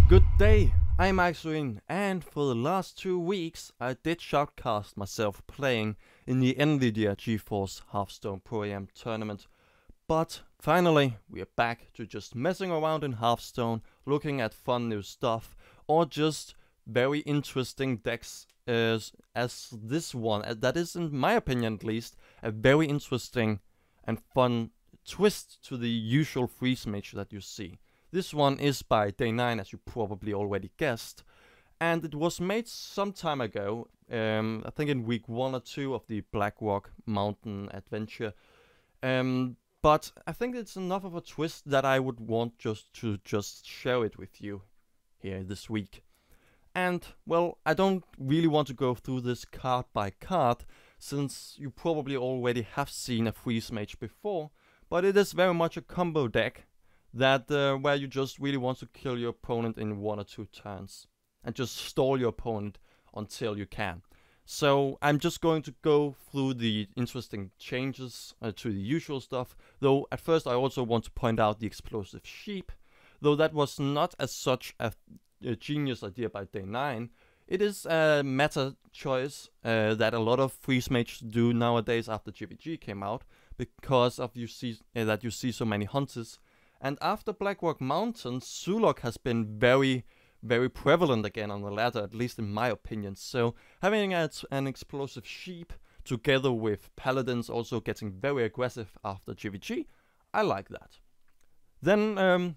Good day, I'm Ikslorin, and for the last 2 weeks I did shoutcast myself playing in the NVIDIA GeForce Hearthstone Pro-Am tournament. But finally, we are back to just messing around in Hearthstone, looking at fun new stuff, or just very interesting decks as this one. That is, in my opinion at least, a very interesting and fun twist to the usual Freeze Mage that you see. This one is by Day 9, as you probably already guessed, and it was made some time ago, I think in week 1 or 2 of the Blackrock Mountain adventure. But I think it's enough of a twist that I would want to share it with you here this week. And, well, I don't really want to go through this card by card, since you probably already have seen a Freeze Mage before, but it is very much a combo deck that where you just really want to kill your opponent in 1 or 2 turns, and just stall your opponent until you can. So I'm just going to go through the interesting changes to the usual stuff, though at first I also want to point out the explosive sheep, though that was not as such a genius idea by Day 9. It is a meta choice that a lot of Freeze Mages do nowadays after GVG came out, because of that you see so many hunters. And after Blackrock Mountain, Zulok has been very prevalent again on the ladder, at least in my opinion. So having an explosive sheep together with paladins also getting very aggressive after GVG, I like that. Then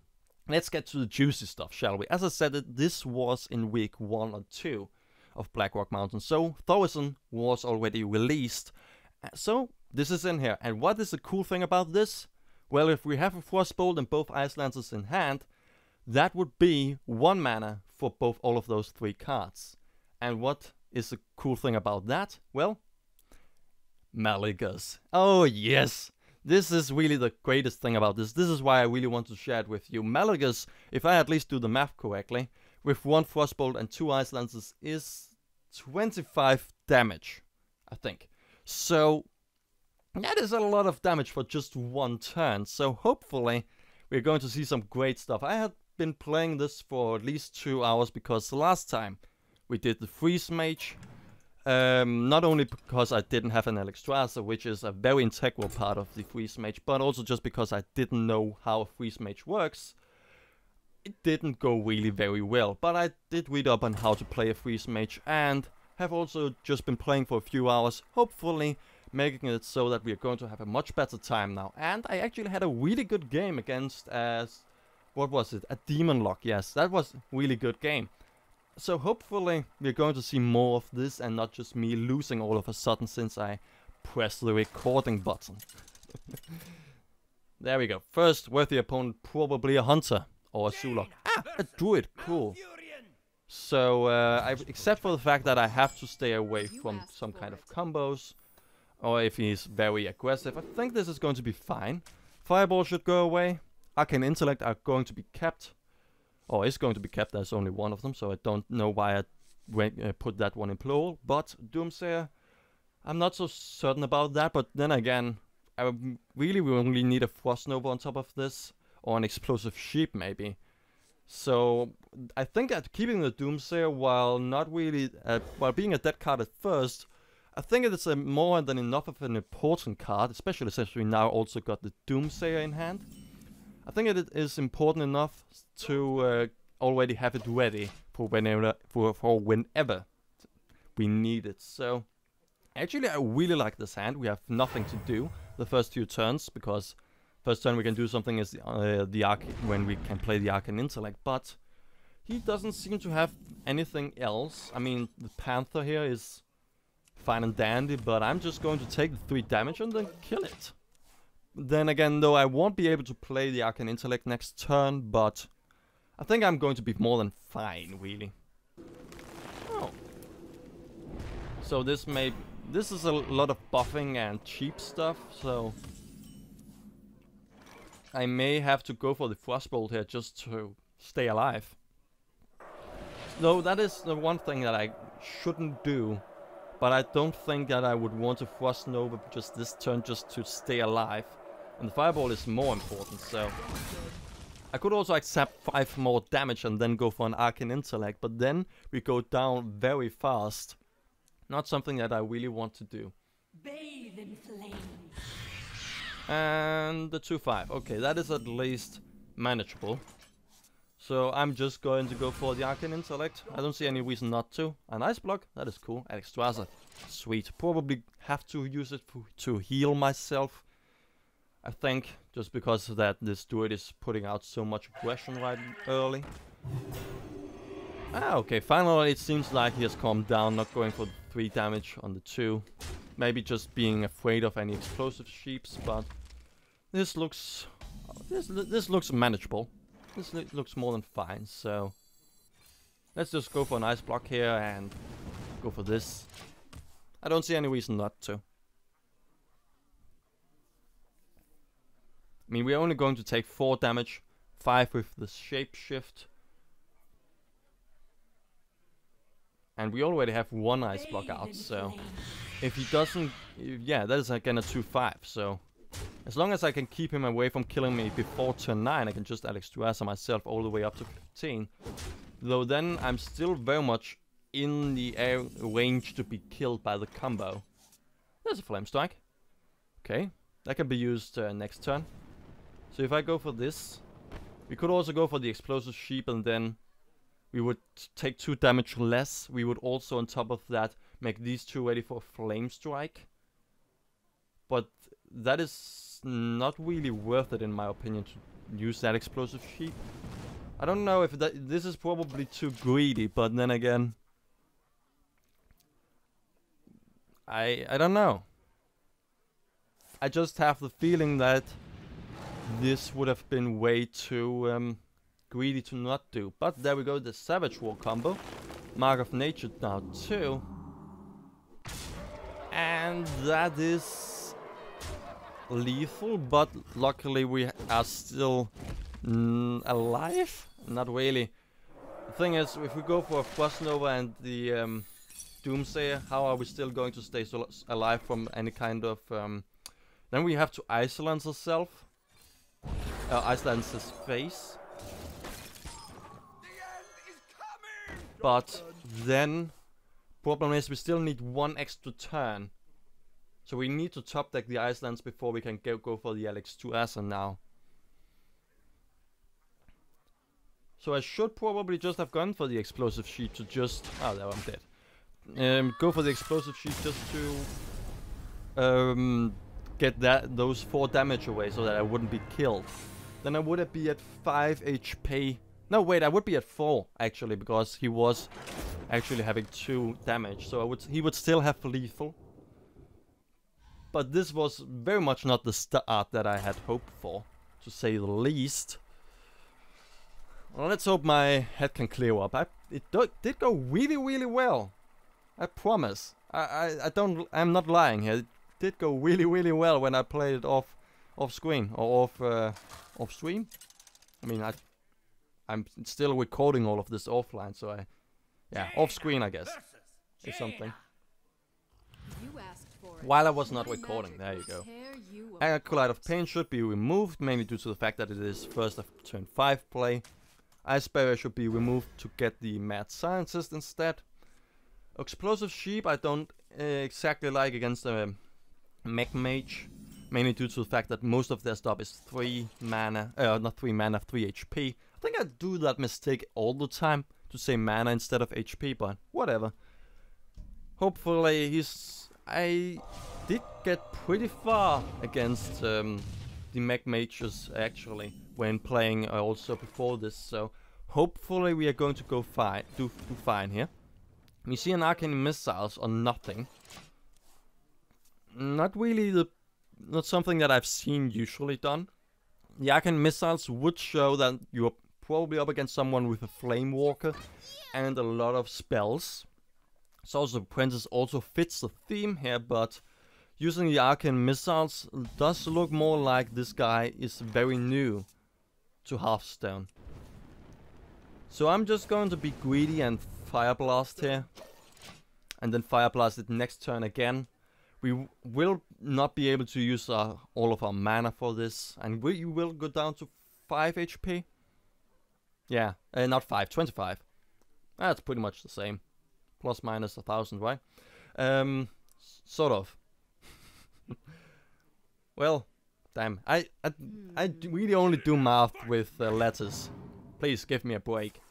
let's get to the juicy stuff, shall we? As I said, this was in week 1 or 2 of Blackrock Mountain, so Thorison was already released. So this is in here, and what is the cool thing about this? Well, if we have a Frostbolt and both Ice Lancers in hand, that would be 1 mana for all of those 3 cards. And what is the cool thing about that? Well, Malygos. Oh yes! This is really the greatest thing about this. This is why I really want to share it with you. Malygos, if I at least do the math correctly, with 1 Frostbolt and 2 Ice Lancers is 25 damage, I think. So that is a lot of damage for just 1 turn, so hopefully we're going to see some great stuff. I had been playing this for at least 2 hours, because the last time we did the Freeze Mage, not only because I didn't have an Alexstrasza, which is a very integral part of the Freeze Mage, but also just because I didn't know how a Freeze Mage works. It didn't go really very well, but I did read up on how to play a Freeze Mage, and have also just been playing for a few hours, hopefully making it so that we are going to have a much better time now. And I actually had a really good game against, what was it? A Demon Lock, yes, that was a really good game. So hopefully we're going to see more of this, and not just me losing all of a sudden since I pressed the recording button. There we go. First worthy opponent, probably a Hunter or a Zulok. Ah, a Druid, cool. So, except for the fact that I have to stay away from some kind of combos, or if he's very aggressive, I think this is going to be fine. Fireball should go away. Arcane Intellect are going to be kept. Or is going to be kept, there's only 1 of them, so I don't know why I put that one in plural. But Doomsayer, I'm not so certain about that, but then again, I really will only need a Frost Nova on top of this, or an Explosive Sheep maybe. So I think that keeping the Doomsayer, while not really, while being a dead card at first, I think it is more than enough of an important card, especially since we now also got the Doomsayer in hand. I think it is important enough to already have it ready for whenever we need it. So actually I really like this hand. We have nothing to do the first few turns, because first turn we can do something is when we can play the Arcane Intellect, but he doesn't seem to have anything else. I mean, the Panther here is fine and dandy, but I'm just going to take the 3 damage and then kill it. Then again, though, I won't be able to play the Arcane Intellect next turn, but I think I'm going to be more than fine, really. Oh. So this is a lot of buffing and cheap stuff, so I may have to go for the Frostbolt here just to stay alive. Though that is the one thing that I shouldn't do. But I don't think that I would want to Frost Nova just this turn just to stay alive. And the Fireball is more important, so I could also accept 5 more damage and then go for an Arcane Intellect, but then we go down very fast. Not something that I really want to do. Bathe in flames. And the 2-5. Okay, that is at least manageable. So I'm just going to go for the Arcane Intellect. I don't see any reason not to. An Ice Block, that is cool. Ikslorin, sweet. Probably have to use it to heal myself, I think, just because of that this druid is putting out so much aggression right early. Ah, okay, finally it seems like he has calmed down, not going for 3 damage on the 2. Maybe just being afraid of any explosive sheeps, but this looks manageable. This looks more than fine, so let's just go for an Ice Block here and go for this. I don't see any reason not to. I mean, we're only going to take 4 damage, 5 with the Shapeshift. And we already have 1 Ice Block out, so if he doesn't... yeah, that is again a 2-5, so as long as I can keep him away from killing me before turn 9, I can just Ikslorin myself all the way up to 15. Though then I'm still very much in the range to be killed by the combo. There's a Flame Strike. Okay, that can be used next turn. So if I go for this, we could also go for the Explosive Sheep and then we would take 2 damage less. We would also on top of that make these 2 ready for a Flame Strike. But that is not really worth it in my opinion to use that Explosive Sheep. I don't know if this is probably too greedy, but then again, I don't know. I just have the feeling that this would have been way too greedy to not do. But there we go, the Savage War combo. Mark of Nature now too. And that is lethal, but luckily we are still alive? Not really. The thing is, if we go for a Frost Nova and the Doomsayer, how are we still going to stay alive from any kind of... then we have to isolate ourselves. Isolate his face. But then, problem is we still need 1 extra turn. So we need to top deck the Icelands before we can go for the Ikslorin now. So I should probably just have gone for the Explosive Sheep to just... oh, there, I'm dead. Go for the Explosive Sheep just to get those 4 damage away so that I wouldn't be killed. Then I would be at 5 HP. No, wait, I would be at 4 actually, because he was actually having 2 damage. So he would still have lethal. But this was very much not the start that I had hoped for, to say the least. Well, let's hope my head can clear up. It did go really, really well. I promise. I'm not lying here. It did go really, really well when I played it off screen or off stream. I mean, I'm still recording all of this offline, so yeah, off screen I guess is something. While I was not recording, there you go. Acolyte of Pain should be removed, mainly due to the fact that it is first of turn 5 play. Ice Barrier should be removed to get the Mad Scientist instead. Explosive Sheep I don't exactly like against a Mech Mage, mainly due to the fact that most of their stuff is 3 mana, not 3 mana, 3 HP. I think I do that mistake all the time, to say mana instead of HP, but whatever. Hopefully I did get pretty far against the Mech Mages actually when playing also before this, so hopefully we are going to go do fine here. We see an Arcane Missiles or nothing. Not really not something that I've seen usually done. The Arcane Missiles would show that you're probably up against someone with a Flame Walker and a lot of spells. So the Princess also fits the theme here, but using the Arcane Missiles does look more like this guy is very new to Hearthstone. So I'm just going to be greedy and Fire Blast here. And then Fire Blast it next turn again. We will not be able to use all of our mana for this. And we will go down to 5 HP. Yeah, not 5, 25. That's pretty much the same. Plus minus 1,000, right? Sort of. Well, damn. I really only do math with letters. Please give me a break.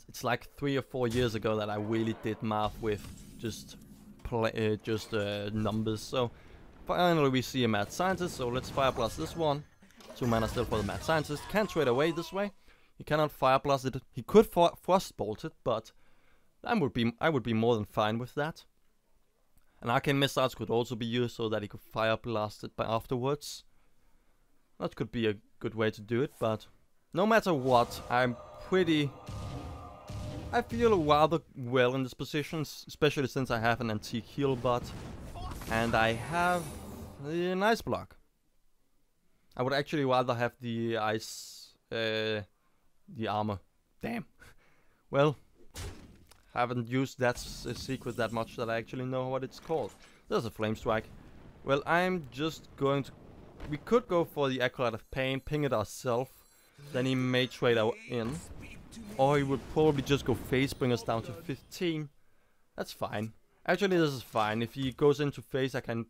It's like 3 or 4 years ago that I really did math with just numbers. So finally we see a mad scientist. So let's fire blast this one. 2 mana still for the mad scientist. Can't trade away this way. He cannot fire blast it. He could frostbolt it, but I would be more than fine with that. And arcane missiles could also be used so that he could fire blast it afterwards. That could be a good way to do it, but no matter what, I feel rather well in this position, especially since I have an antique heal bot and I have an ice block. I would actually rather have the the armor. Damn. Well, haven't used that secret that much that I actually know what it's called. There's a flame strike. Well, I'm just going to... We could go for the Acolyte of Pain, ping it ourselves. Then he may trade in. Or he would probably just go face, bring us down to 15. That's fine. Actually, this is fine. If he goes into face, I can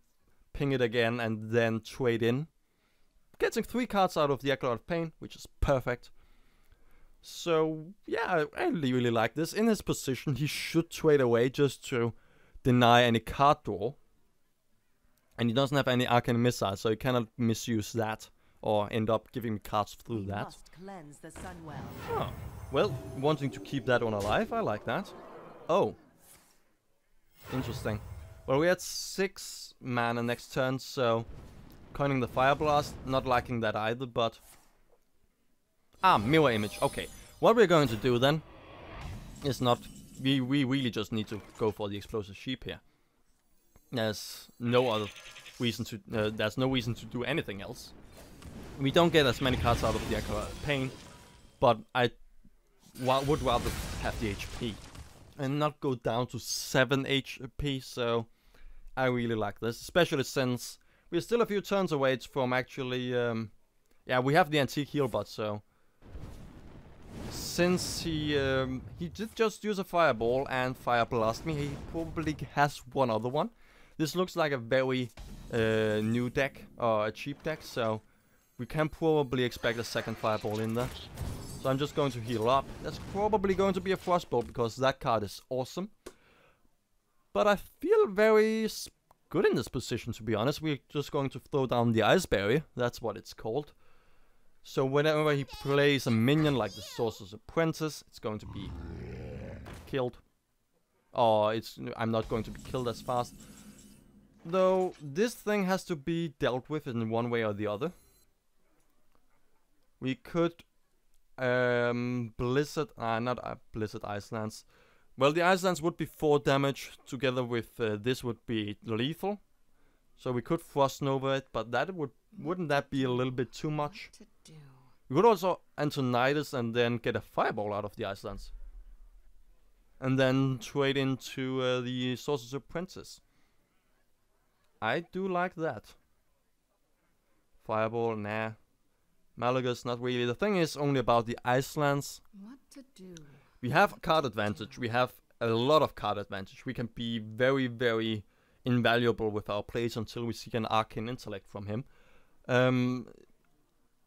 ping it again and then trade in. Getting 3 cards out of the Acolyte of Pain, which is perfect. So, yeah, I really like this. In his position, he should trade away just to deny any card draw. And he doesn't have any arcane missiles, so he cannot misuse that or end up giving me cards through that. Oh, well, wanting to keep that one alive, I like that. Oh, interesting. Well, we had 6 mana next turn, so coining the Fire Blast, not liking that either, but... Ah, mirror image, okay. What we're going to do then is not... We really just need to go for the Explosive Sheep here. There's no other reason to... there's no reason to do anything else. We don't get as many cards out of the Acolyte of Pain, but I would rather have the HP and not go down to 7 HP, so I really like this, especially since we're still a few turns away from actually, yeah, we have the antique heal bot, so since he did just use a fireball and fire blast me, he probably has one other one. This looks like a very new deck, or a cheap deck, so we can probably expect a second fireball in there. So I'm just going to heal up. That's probably going to be a frostbolt because that card is awesome. But I feel very good in this position, to be honest. We're just going to throw down the Ice Barrier. That's what it's called. So whenever he plays a minion like the Sorcerer's Apprentice, it's going to be killed. Or I'm not going to be killed as fast. Though this thing has to be dealt with in one way or the other. We could Blizzard, not Blizzard Icelands. Well, the Icelands would be 4 damage, together with this would be lethal. So we could Frost Nova it, but that wouldn't that be a little bit too much? We could also Antonidas and then get a Fireball out of the Icelands. And then trade into the Sorcerer's Apprentice. I do like that. Fireball, nah. Malygos, not really. The thing is only about the Icelands. What to do? We have card advantage. We have a lot of card advantage. We can be very, very invaluable with our plays until we see an Arcane Intellect from him.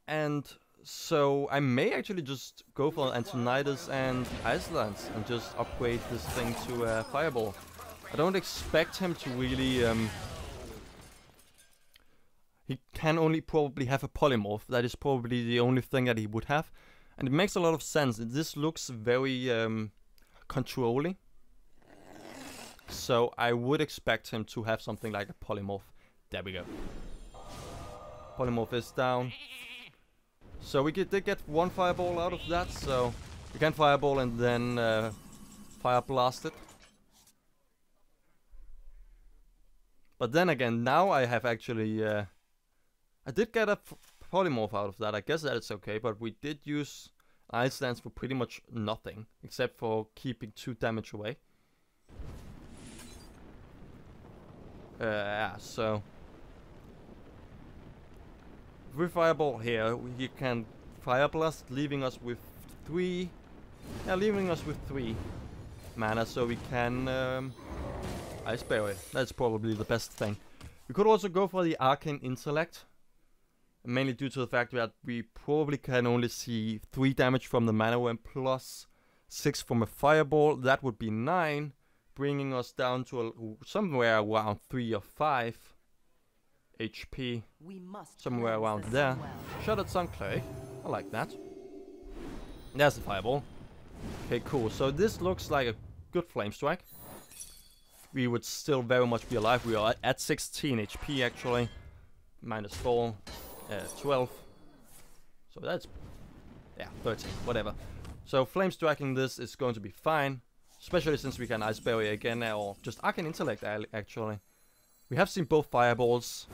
And so I may actually just go for Antonidas and Icelands and just upgrade this thing to a Fireball. I don't expect him to really... He can only probably have a polymorph. That is probably the only thing that he would have. And it makes a lot of sense. This looks very controlling. So I would expect him to have something like a polymorph. There we go. Polymorph is down. So we did get 1 fireball out of that. So we can fireball and then fire blast it. But then again, now I have actually... I did get a polymorph out of that. I guess that it's okay, but we did use Icelands for pretty much nothing, except for keeping 2 damage away. Yeah, so... with Fireball here, he can Fire Blast, leaving us with 3 mana, so we can Ice Barrier. That's probably the best thing. We could also go for the Arcane Intellect, mainly due to the fact that we probably can only see 3 damage from the Mana Worm plus 6 from a Fireball. That would be 9, bringing us down to somewhere around 3 or 5 HP. Somewhere around there. Shattered Sun Cleric. I like that. There's the Fireball. Okay, cool. So this looks like a good Flame Strike. We would still very much be alive. We are at 16 HP actually. Minus 4. 12. So that's... yeah, 13. Whatever. So Flame Striking this is going to be fine. Especially since we can Ice Barrier again, or just Arcane Intellect actually. We have seen both Fireballs.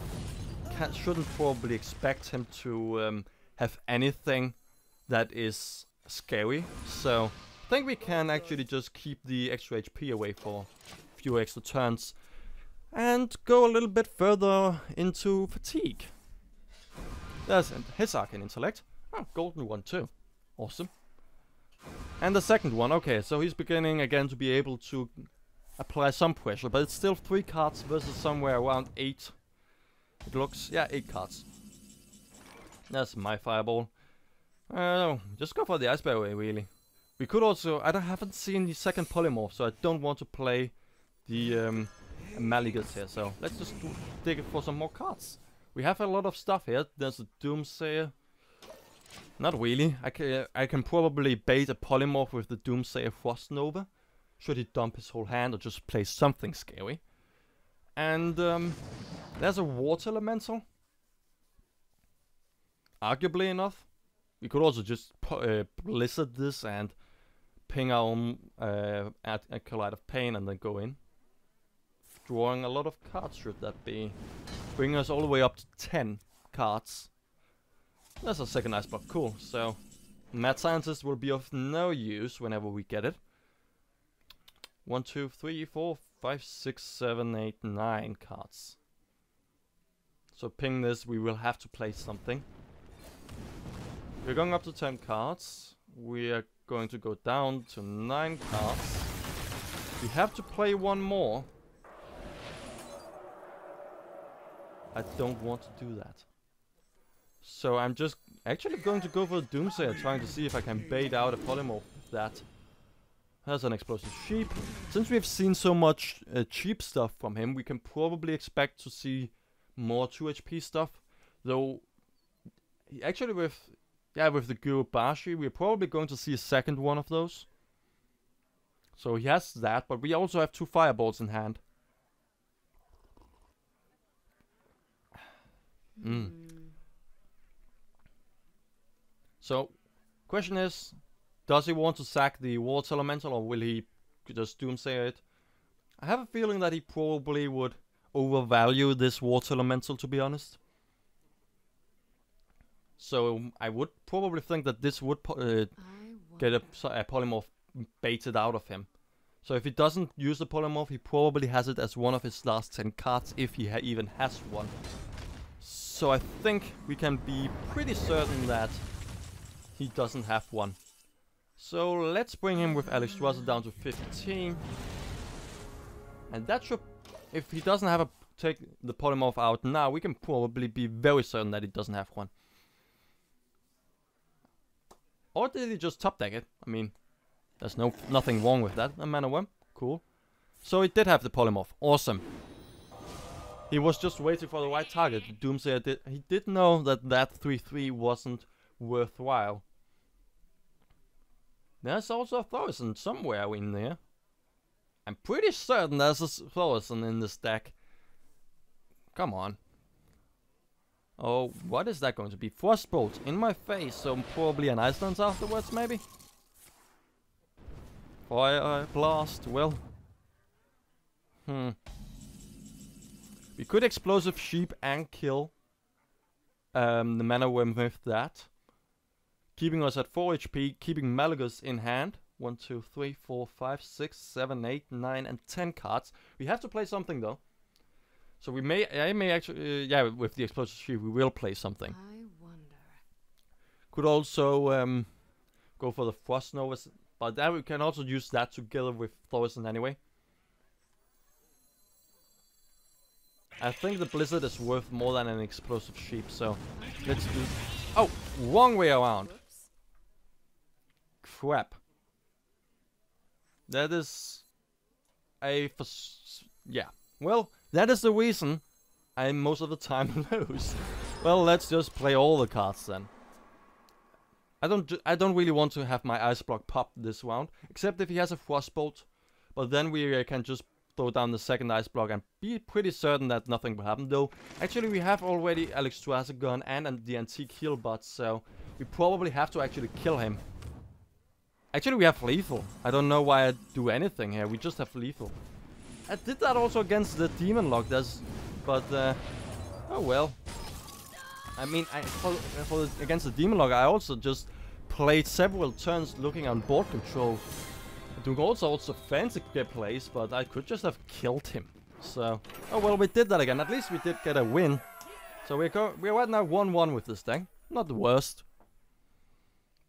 Shouldn't probably expect him to have anything that is scary. So I think we can actually just keep the extra HP away for a few extra turns. And go a little bit further into Fatigue. There's his Arcane Intellect. Oh, golden one too. Awesome. And the second one, okay, so he's beginning again to be able to apply some pressure, but it's still 3 cards versus somewhere around 8. It looks, yeah, 8 cards. That's my Fireball. Just go for the Ice Barrier, really. We could also, haven't seen the second Polymorph, so I don't want to play the Malygos here, so let's just dig for some more cards. We have a lot of stuff here. There's a Doomsayer. Not really. I can probably bait a Polymorph with the Doomsayer Frost Nova. Should he dump his whole hand or just play something scary. And there's a Water Elemental. Arguably enough. We could also just Blizzard this and ping our own Collide of Pain and then go in. Drawing a lot of cards should that be. Bringing us all the way up to 10 cards. That's our second Ice Block, cool. So, Mad Scientist will be of no use whenever we get it. 1, 2, 3, 4, 5, 6, 7, 8, 9 cards. So ping this, we will have to play something. We're going up to 10 cards. We are going to go down to 9 cards. We have to play one more. I don't want to do that. So I'm just actually going to go for the Doomsayer, trying to see if I can bait out a Polymorph with that. There's an Explosive Sheep. Since we've seen so much cheap stuff from him, we can probably expect to see more 2 HP stuff. Though, actually with the Gurubashi, we're probably going to see a second one of those. So he has that, but we also have 2 Fireballs in hand. So, question is, does he want to sack the Water Elemental or will he just Doomsayer it? I have a feeling that he probably would overvalue this Water Elemental, to be honest. So I would probably think that this would get a Polymorph baited out of him. So if he doesn't use the Polymorph, he probably has it as one of his last 10 cards, if he even has one. So I think we can be pretty certain that he doesn't have one. So let's bring him with Ikslorin down to 15. And that should, if he doesn't have take the Polymorph out now, we can probably be very certain that he doesn't have one. Or did he just top deck it? I mean, there's nothing wrong with that. A Mana Worm, cool. So he did have the Polymorph, awesome. He was just waiting for the right target. Doomsayer he did know that 3/3 wasn't worthwhile. There's also a Thaurissan somewhere in there. I'm pretty certain there's a Thaurissan in this deck. Come on. Oh, what is that going to be? Frostbolt in my face, so probably an Ice Lance afterwards, maybe? Fire Blast, well. We could Explosive Sheep and kill the Mana Worm with that. Keeping us at 4 HP, keeping Malygos in hand. 1, 2, 3, 4, 5, 6, 7, 8, 9, and 10 cards. We have to play something though. So I may actually, yeah, with the explosive sheep, we will play something. I wonder. Could also go for the Frost Novas, but that we can also use that together with Thorazine anyway. I think the Blizzard is worth more than an explosive sheep, so let's do. Oh, wrong way around. Whoops. Crap. That is yeah. Well, that is the reason I most of the time lose. Well, let's just play all the cards then. I don't really want to have my Ice Block pop this round, except if he has a Frostbolt. But then we can just throw down the second Ice Block and be pretty certain that nothing will happen. Though, actually we have already Alexstrasza and the Antique Heal Bot, so we probably have to actually kill him. Actually we have Lethal. I don't know why I do anything here, we just have Lethal. I did that also against the Demon Lock, but oh well. I mean, against the Demon Lock I also just played several turns looking on board control. Doing all sorts of fancy plays, but I could just have killed him. So, oh well, we did that again. At least we did get a win. So we're right now 1-1 with this thing. Not the worst,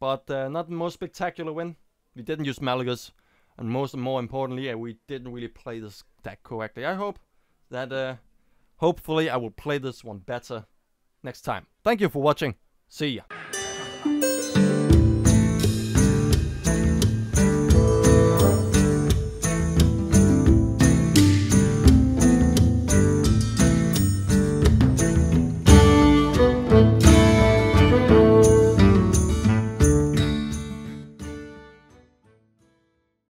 but not the most spectacular win. We didn't use Malygos, and more importantly, we didn't really play this deck correctly. I hope that hopefully I will play this one better next time. Thank you for watching. See ya.